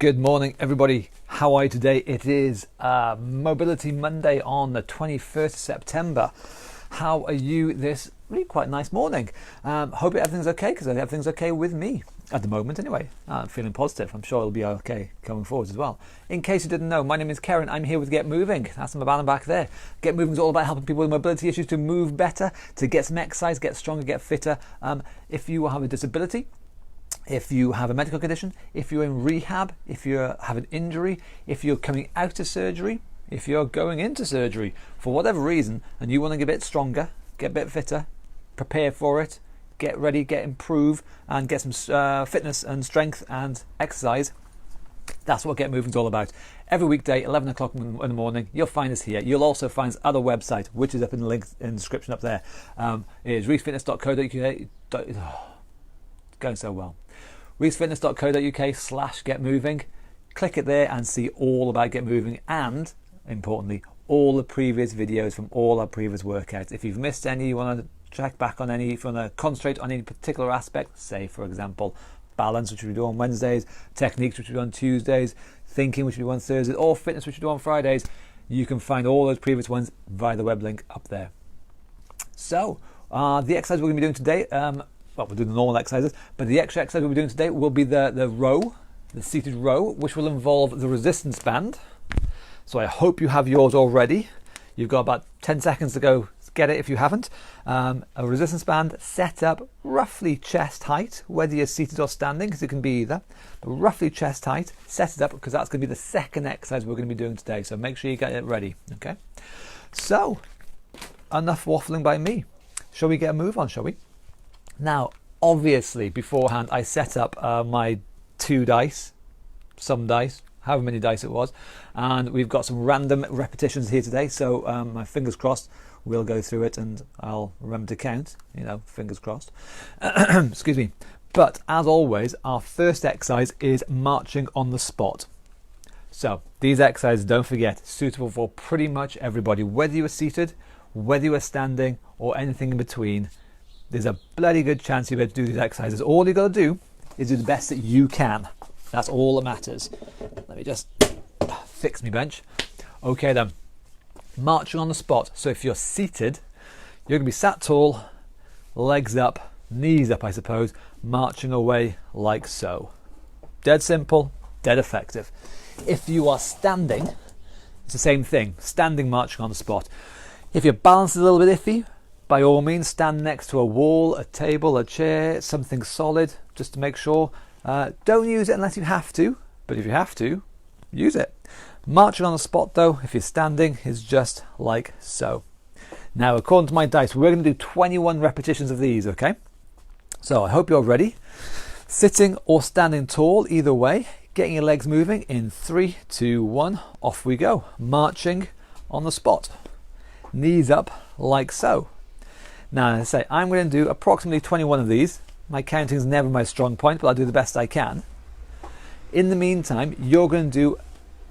Good morning, everybody. How are you today? It is Mobility Monday on the 21st of September. How are you this really quite nice morning? Hope everything's okay, because everything's okay with me at the moment anyway. I'm feeling positive. I'm sure it'll be okay going forward as well. In case you didn't know, my name is Karen. I'm here with Get Moving. That's my banner back there. Get Moving is all about helping people with mobility issues to move better, to get some exercise, get stronger, get fitter. If you have a disability, if you have a medical condition, if you're in rehab, if you have an injury, if you're coming out of surgery, if you're going into surgery for whatever reason and you want to get a bit stronger, get a bit fitter, prepare for it, get ready, get improved and get some fitness and strength and exercise, that's what Get Moving is all about. Every weekday, 11 o'clock in the morning, you'll find us here. You'll also find our other website, which is up in the link in the description up there. It is reefitness.co.uk. Going so well. reefitness.co.uk/getmoving. Click it there and see all about Get Moving and, importantly, all the previous videos from all our previous workouts. If you've missed any, you want to check back on any, if you want to concentrate on any particular aspect, say for example balance, which we do on Wednesdays, techniques, which we do on Tuesdays, thinking, which we do on Thursdays, or fitness, which we do on Fridays, you can find all those previous ones via the web link up there. So the exercise we're going to be doing today, well, we're doing the normal exercises, but the extra exercise we'll be doing today will be the row, the seated row, which will involve the resistance band. So I hope you have yours already. You've got about 10 seconds to go get it if you haven't. A resistance band set up roughly chest height, whether you're seated or standing, because it can be either, but roughly chest height, set it up because that's going to be the second exercise we're going to be doing today. So make sure you get it ready, okay? So, enough waffling by me. Shall we get a move on, shall we? Now, obviously, beforehand, I set up my some dice, however many dice it was, and we've got some random repetitions here today, so my fingers crossed we'll go through it and I'll remember to count, fingers crossed. Excuse me. But, as always, our first exercise is marching on the spot. So, these exercises, don't forget, suitable for pretty much everybody, whether you are seated, whether you are standing, or anything in between. There's a bloody good chance you'll be able to do these exercises. All you got to do is do the best that you can. That's all that matters. Let me just fix my bench. Okay then, marching on the spot. So if you're seated, you're going to be sat tall, legs up, knees up, I suppose, marching away like so. Dead simple, dead effective. If you are standing, it's the same thing. Standing, marching on the spot. If your balance is a little bit iffy, by all means, stand next to a wall, a table, a chair, something solid, just to make sure. Don't use it unless you have to, but if you have to, use it. Marching on the spot, though, if you're standing, is just like so. Now, according to my dice, we're going to do 21 repetitions of these, okay? So, I hope you're ready. Sitting or standing tall, either way, getting your legs moving in 3, 2, 1, off we go. Marching on the spot. Knees up like so. Now, as I say, I'm going to do approximately 21 of these. My counting is never my strong point, but I'll do the best I can. In the meantime, you're going to do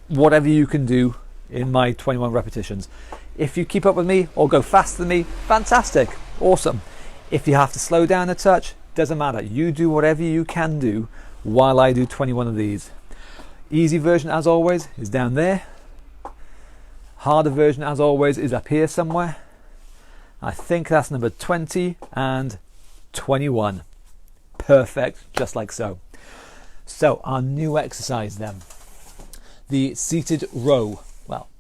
whatever you can do in my 21 repetitions. If you keep up with me or go faster than me, fantastic, awesome. If you have to slow down a touch, doesn't matter. You do whatever you can do while I do 21 of these. Easy version, as always, is down there. Harder version, as always, is up here somewhere. I think that's number 20 and 21. Perfect, just like so. So, our new exercise then. The seated row, well,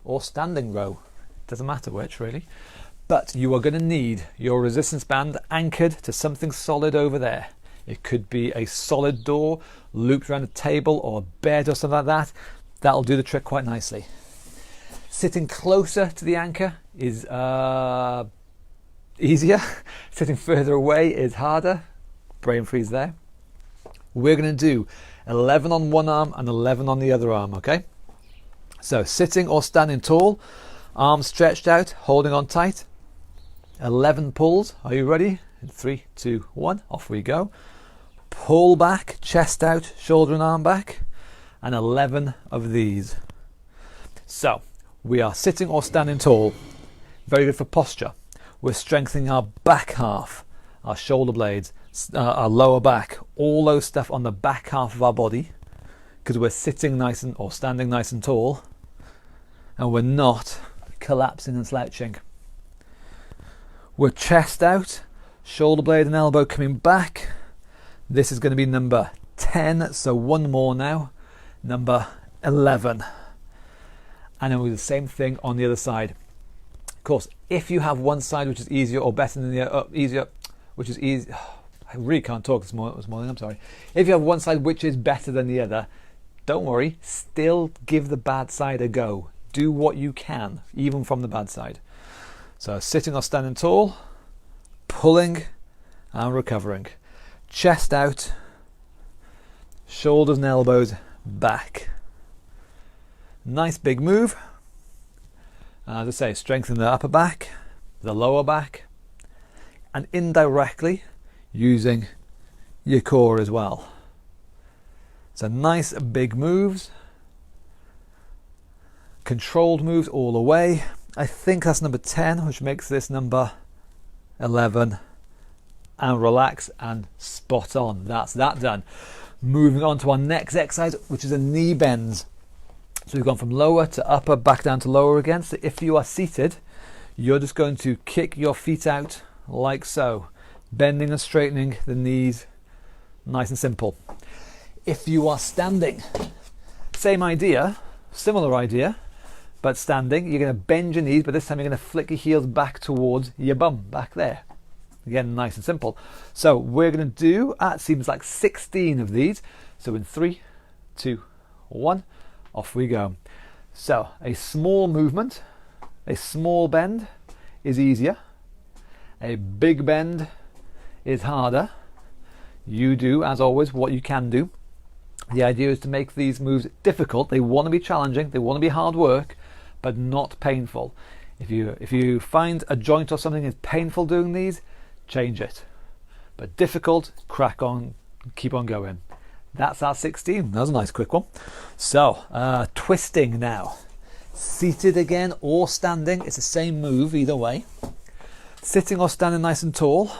or standing row. Doesn't matter which, really. But you are going to need your resistance band anchored to something solid over there. It could be a solid door looped around a table or a bed or something like that. That'll do the trick quite nicely. Sitting closer to the anchor is easier. Sitting further away is harder. Brain freeze there. We're going to do 11 on one arm and 11 on the other arm, okay? So sitting or standing tall, arms stretched out, holding on tight. 11 pulls. Are you ready? In 3, 2, 1, off we go. Pull back, chest out, shoulder and arm back, and 11 of these. So we are sitting or standing tall. Very good for posture. We're strengthening our back half, our shoulder blades, our lower back, all those stuff on the back half of our body because we're sitting nice and or standing nice and tall, and we're not collapsing and slouching. We're chest out, shoulder blade and elbow coming back. This is going to be number 10, so one more now, number 11. And then we'll do the same thing on the other side. Of course, if you have one side which is easier or better than the other, I really can't talk this morning, I'm sorry. If you have one side which is better than the other, don't worry, still give the bad side a go. Do what you can, even from the bad side. So sitting or standing tall, pulling and recovering. Chest out, shoulders and elbows back. Nice big move. As I say, strengthen the upper back, the lower back, and indirectly using your core as well. So nice big moves, controlled moves all the way. I think that's number 10, which makes this number 11. And relax and spot on. That's that done. Moving on to our next exercise, which is a knee bends. So we've gone from lower to upper, back down to lower again. So if you are seated, you're just going to kick your feet out like so, bending and straightening the knees, nice and simple. If you are standing, same idea, similar idea, but standing, you're going to bend your knees, but this time you're going to flick your heels back towards your bum, back there. Again, nice and simple. So we're going to do, it seems like 16 of these. So in 3, 2, 1, off we go. So a small movement, a small bend is easier. A big bend is harder. You do, as always, what you can do. The idea is to make these moves difficult. They want to be challenging, they want to be hard work, but not painful. If you find a joint or something is painful doing these, change it. But difficult, crack on, keep on going. That's our 16. That was a nice quick one. So, twisting now. Seated again or standing, it's the same move either way. Sitting or standing nice and tall.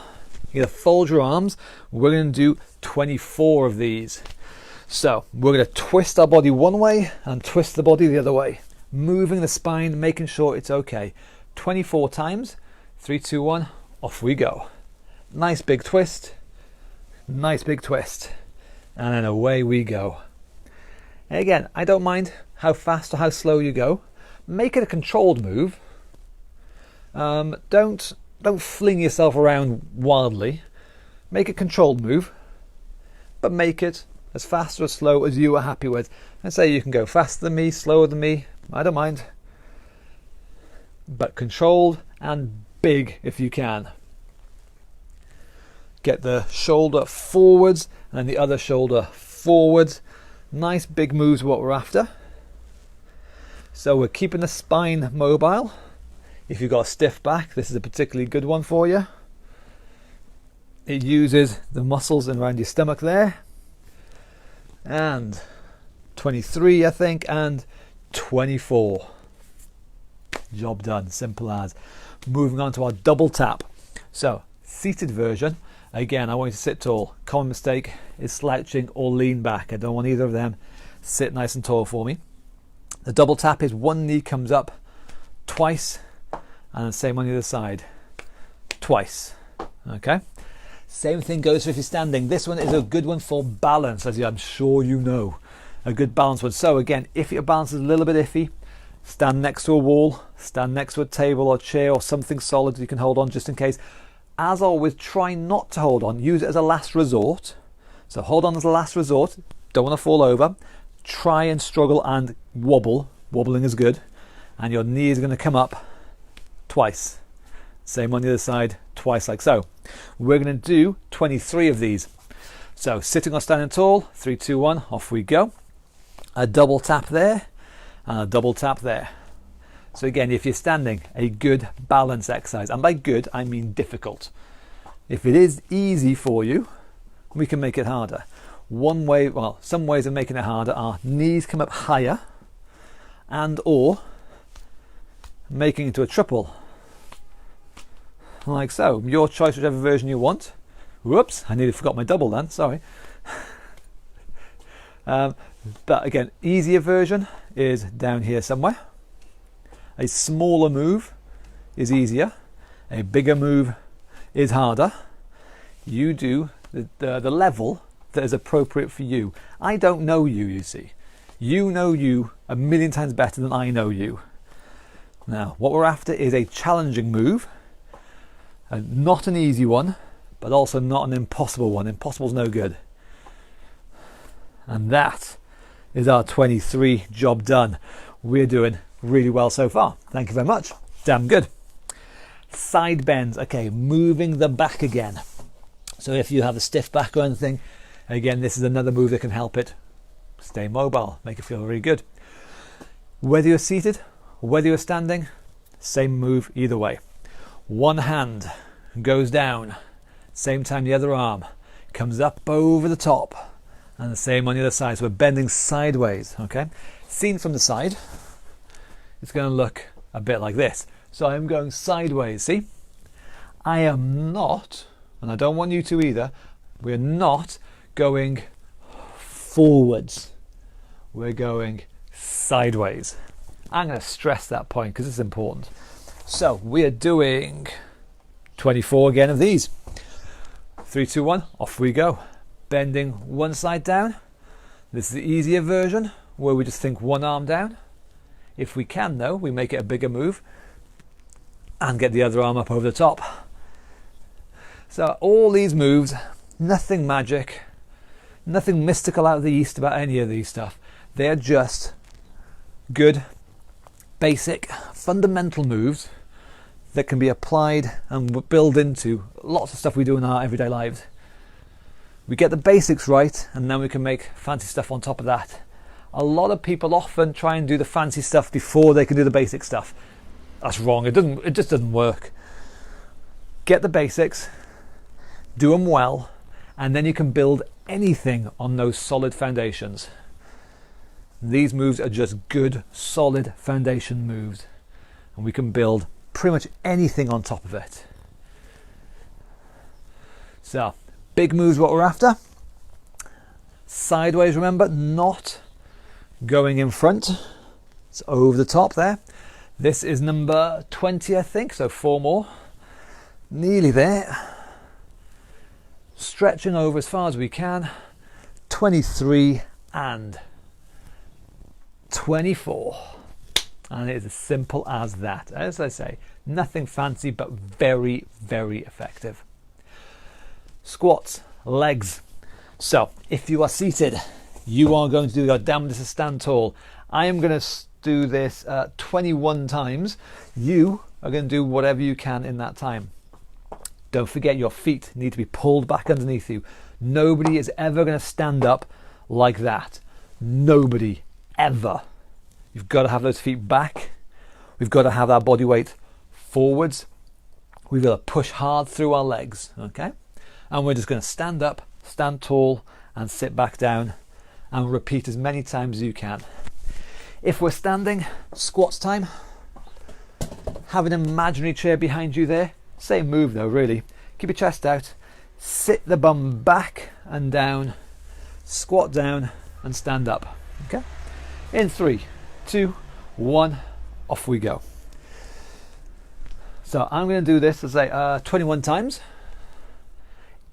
You're going to fold your arms. We're going to do 24 of these. So, we're going to twist our body one way and twist the body the other way. Moving the spine, making sure it's okay. 24 times. 3, 2, 1, off we go. Nice big twist. Nice big twist. And then away we go. Again, I don't mind how fast or how slow you go. Make it a controlled move. Don't fling yourself around wildly. Make a controlled move, but make it as fast or as slow as you are happy with. And say you can go faster than me, slower than me, I don't mind. But controlled and big if you can. Get the shoulder forwards and the other shoulder forwards. Nice big moves, what we're after. So we're keeping the spine mobile. If you've got a stiff back, this is a particularly good one for you. It uses the muscles around your stomach there. And 23, I think, and 24. Job done, simple as. Moving on to our double tap. So, seated version. Again, I want you to sit tall. Common mistake is slouching or lean back. I don't want either of them. Sit nice and tall for me. The double tap is one knee comes up twice, and the same on the other side. Twice. Okay? Same thing goes for if you're standing. This one is a good one for balance, as I'm sure you know. A good balance one. So again, if your balance is a little bit iffy, stand next to a wall, stand next to a table or chair or something solid you can hold on just in case. As always, try not to hold on. Use it as a last resort. So hold on as a last resort. Don't want to fall over. Try and struggle and wobble. Wobbling is good. And your knee is going to come up twice. Same on the other side, twice like so. We're going to do 23 of these. So sitting or standing tall, 3, 2, 1, off we go. A double tap there and a double tap there. So again, if you're standing, a good balance exercise. And by good, I mean difficult. If it is easy for you, we can make it harder. One way, well, some ways of making it harder are knees come up higher and or making it into a triple. Like so. Your choice, whichever version you want. Whoops, I nearly forgot my double then, sorry. But again, easier version is down here somewhere. A smaller move is easier. A bigger move is harder. You do the level that is appropriate for you. I don't know you, you see. You know you a million times better than I know you. Now, what we're after is a challenging move. Not an easy one, but also not an impossible one. Impossible's no good. And that is our 23 job done. We're doing really well so far. Thank you very much. Damn good. Side bends. Okay, moving the back again. So if you have a stiff back or anything, again, this is another move that can help it stay mobile, make it feel really good. Whether you're seated, whether you're standing, same move either way. One hand goes down, same time the other arm comes up over the top, and the same on the other side. So we're bending sideways, okay? Seen from the side, it's going to look a bit like this. So I'm going sideways, see? I am not, and I don't want you to either, we're not going forwards. We're going sideways. I'm going to stress that point because it's important. So we're doing 24 again of these. 3, 2, 1, off we go. Bending one side down. This is the easier version where we just think one arm down. If we can though, we make it a bigger move and get the other arm up over the top. So all these moves, nothing magic, nothing mystical out of the East about any of these stuff. They're just good, basic, fundamental moves that can be applied and build into lots of stuff we do in our everyday lives. We get the basics right and then we can make fancy stuff on top of that. A lot of people often try and do the fancy stuff before they can do the basic stuff. That's wrong. It just doesn't work. Get the basics, do them well, and then you can build anything on those solid foundations. These moves are just good, solid foundation moves, and we can build pretty much anything on top of it. So, big moves what we're after. Sideways, remember, not going in front. It's over the top there. This is number 20, I think, so 4 more. Nearly there. Stretching over as far as we can. 23 and 24. And it is as simple as that. As I say, nothing fancy, but very, very effective. Squats, legs. So, if you are seated, you are going to do your damnedest to stand tall. I am going to do this 21 times. You are going to do whatever you can in that time. Don't forget your feet need to be pulled back underneath you. Nobody is ever going to stand up like that. Nobody, ever. You've got to have those feet back. We've got to have our body weight forwards. We've got to push hard through our legs, okay? And we're just going to stand up, stand tall, and sit back down, and repeat as many times as you can. If we're standing, squats time. Have an imaginary chair behind you there. Same move though, really. Keep your chest out. Sit the bum back and down. Squat down and stand up. Okay? In 3, 2, 1, off we go. So I'm going to do this, as I say, 21 times.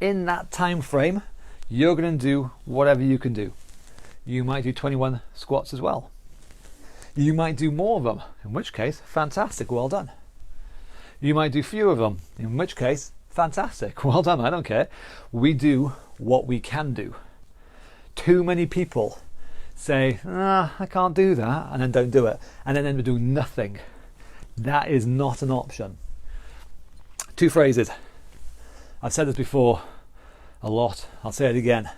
In that time frame, you're going to do whatever you can do. You might do 21 squats as well. You might do more of them, in which case, fantastic, well done. You might do fewer of them, in which case, fantastic, well done, I don't care. We do what we can do. Too many people say, I can't do that, and then don't do it, and then end up doing nothing. That is not an option. 2 phrases. I've said this before a lot, I'll say it again.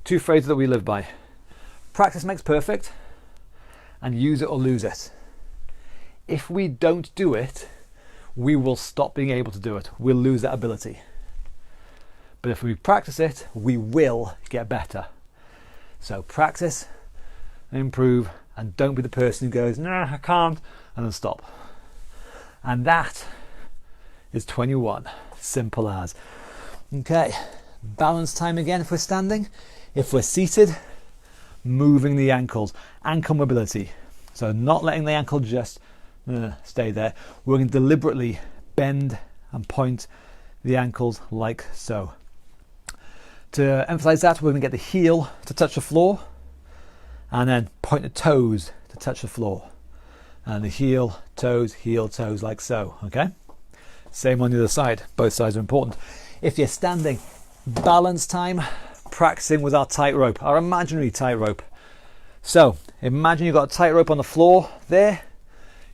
2 phrases that we live by. Practice makes perfect, and use it or lose it. If we don't do it, we will stop being able to do it. We'll lose that ability. But if we practice it, we will get better. So practice, improve, and don't be the person who goes, I can't, and then stop. And that is 21. Simple as. Okay, balance time again if we're standing. If we're seated, moving the ankles, ankle mobility. So not letting the ankle just stay there. We're going to deliberately bend and point the ankles like so. To emphasize that, we're going to get the heel to touch the floor and then point the toes to touch the floor. And the heel, toes, like so, okay? Same on the other side. Both sides are important. If you're standing, balance time, practicing with our tightrope, our imaginary tightrope. So imagine you've got a tightrope on the floor there.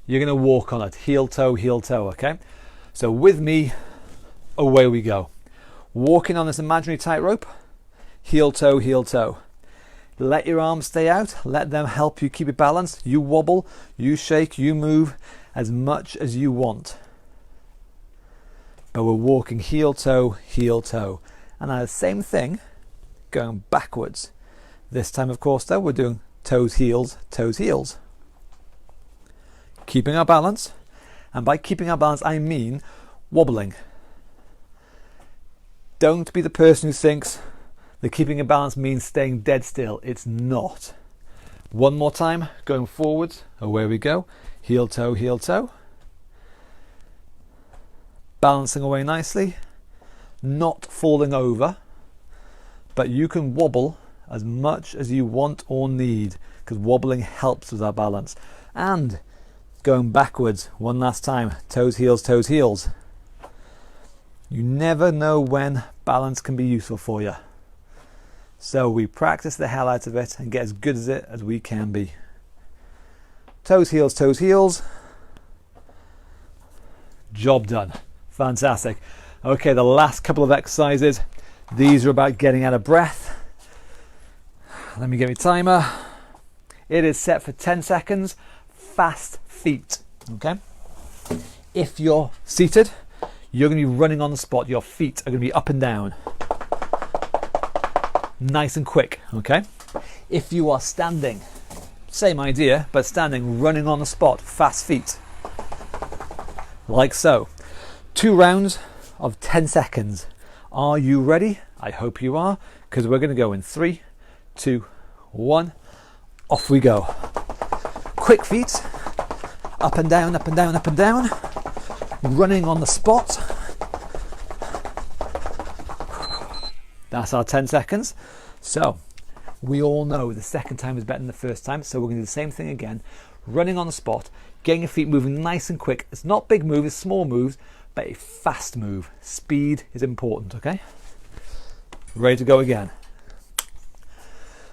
You're going to walk on it, heel, toe, okay? So with me, away we go. Walking on this imaginary tightrope, heel, toe. Let your arms stay out. Let them help you keep it balanced. You wobble, you shake, you move as much as you want. But we're walking heel, toe. And now the same thing, going backwards. This time, of course, though, we're doing toes, heels. Keeping our balance. And by keeping our balance, I mean wobbling. Don't be the person who thinks that keeping a balance means staying dead still. It's not. One more time, going forwards. Away we go. Heel, toe. Balancing away nicely. Not falling over. But you can wobble as much as you want or need, because wobbling helps with our balance. And going backwards one last time. Toes, heels. You never know when balance can be useful for you. So we practice the hell out of it and get as good at it as we can be. Toes, heels. Job done. Fantastic. Okay, the last couple of exercises. These are about getting out of breath. Let me get my timer. It is set for 10 seconds. Fast feet. Okay? If you're seated, you're going to be running on the spot. Your feet are going to be up and down. Nice and quick, okay? If you are standing, same idea, but standing, running on the spot, fast feet. Like so. 2 rounds of 10 seconds. Are you ready? I hope you are, because we're going to go in 3, 2, 1. Off we go. Quick feet. Up and down. Running on the spot. That's our 10 seconds. So we all know the second time is better than the first time. So we're going to do the same thing again. Running on the spot, getting your feet moving nice and quick. It's not big moves, it's small moves, but a fast move. Speed is important, okay? Ready to go again.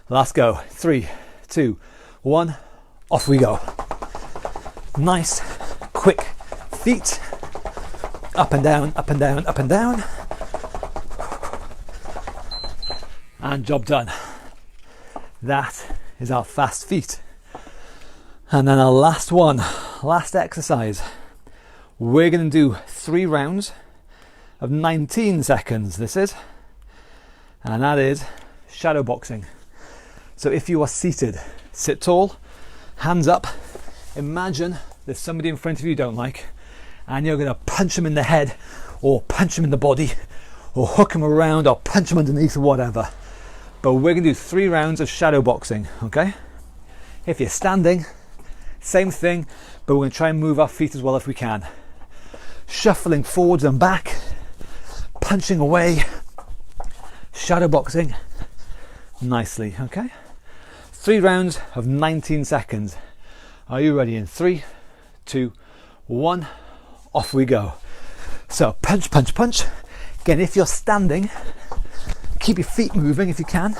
Let's go. 3, 2, 1. Off we go. Nice, quick feet. Up and down. And job done. That is our fast feet. And then our last exercise. We're going to do 3 rounds of 19 seconds, this is. And that is shadow boxing. So if you are seated, sit tall, hands up. Imagine there's somebody in front of you don't like, and you're going to punch them in the head, or punch them in the body, or hook them around, or punch them underneath, or whatever. But we're going to do 3 rounds of shadow boxing, okay? If you're standing, same thing, but we're going to try and move our feet as well if we can. Shuffling forwards and back, punching away, shadow boxing nicely, okay? 3 rounds of 19 seconds. Are you ready? In 3, 2, 1, off we go. So punch. Again, if you're standing, keep your feet moving if you can.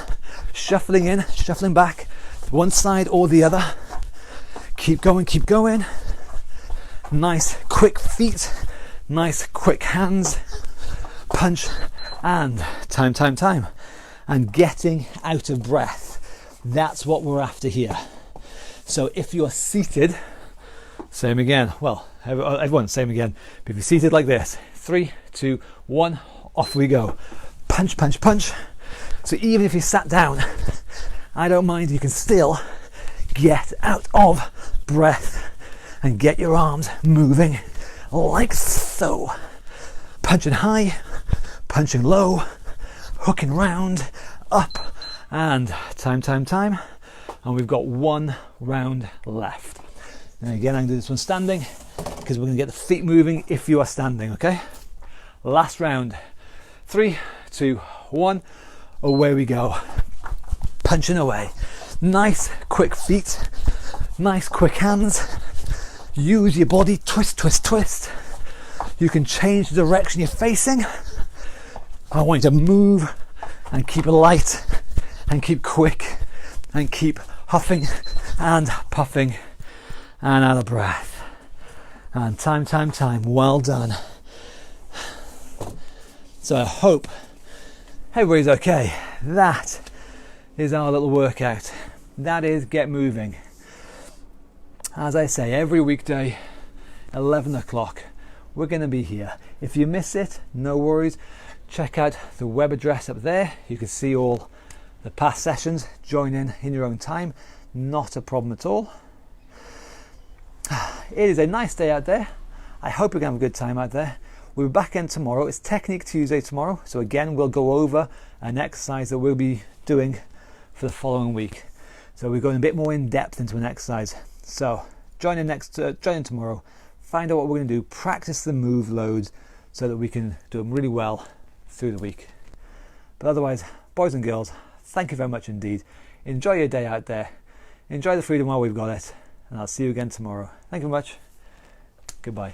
Shuffling in, shuffling back, one side or the other. Keep going. Nice quick feet, nice quick hands. Punch and time. And getting out of breath. That's what we're after here. So if you're seated, same again. Well, everyone, same again. But if you're seated like this, 3, 2, 1, off we go. Punch. So even if you sat down, I don't mind, you can still get out of breath and get your arms moving like so. Punching high, punching low, hooking round, up, and time. and we've got 1 round left. And again, I'm going to do this one standing because we're going to get the feet moving if you are standing, okay? Last round. 3, 2, 1. Away we go. Punching away. Nice quick feet. Nice quick hands. Use your body. Twist, twist, twist. You can change the direction you're facing. I want you to move and keep it light and keep quick and keep huffing and puffing and out of breath. And time. Well done. So I hope everybody's okay. That is our little workout. That is get moving. As I say, every weekday, 11 o'clock, we're going to be here. If you miss it, no worries. Check out the web address up there. You can see all the past sessions. Join in your own time. Not a problem at all. It is a nice day out there. I hope you're going to have a good time out there. We'll be back in tomorrow. It's Technique Tuesday tomorrow. So again, we'll go over an exercise that we'll be doing for the following week. So we're going a bit more in depth into an exercise. So join in tomorrow. Find out what we're going to do. Practice the move loads so that we can do them really well through the week. But otherwise, boys and girls, thank you very much indeed. Enjoy your day out there. Enjoy the freedom while we've got it. And I'll see you again tomorrow. Thank you very much. Goodbye.